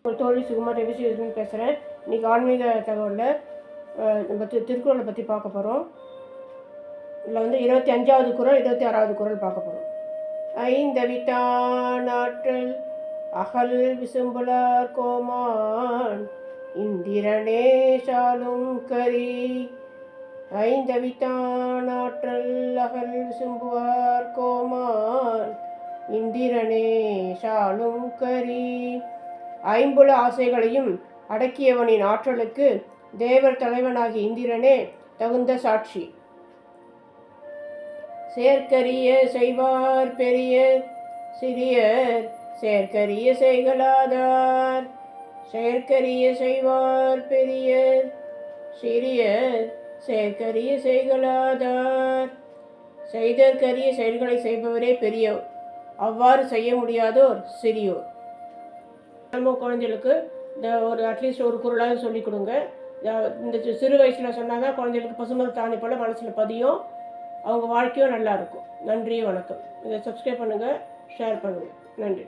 ஒரு தோழி சுகுமார் ரெவிசியூஸ்னு பேசுகிறேன். இன்றைக்கி ஆன்மீக தகவலில் நம்ம திருக்குறளை பற்றி பார்க்க போகிறோம். இதில் 25வது குறள் 26வது குறள் பார்க்க போகிறோம். ஐந்தவித்தானாற்றல் அகல் விசும்புலார் கோமான் இந்திரனே சாலும் கரி. ஐந்தவித்தானாற்றல் அகல் விசும்புவார் கோமான் இந்திரனே சாலும் கரி. ஐம்புல ஆசைகளையும் அடக்கியவனின் ஆற்றலுக்கு தேவர் தலைவனாகிய இந்திரனே தகுந்த சாட்சி. சேர்க்கரிய செய்வார் பெரிய சிறியர் சேர்க்கரிய செய்கலாதார். செயற்கரிய செய்வார் பெரிய சிறியர் செயற்கரிய செய்கலாதார். செய்தற்கரிய செயல்களை செய்பவரே பெரியோர், அவ்வாறு செய்ய முடியாதோர் சிறியோர். நம்ம குழந்தைகளுக்கு ஒரு அட்லீஸ்ட் ஒரு குறளாக சொல்லிக் கொடுங்க. இந்த சிறு வயசில் சொன்னால் தான் குழந்தைகளுக்கு பசுமர தாணி போல் மனசில் பதியும், அவங்க வாழ்க்கையும் நல்லாயிருக்கும். நன்றி, வணக்கம். இதை சப்ஸ்கிரைப் பண்ணுங்கள், ஷேர் பண்ணுங்கள். நன்றி.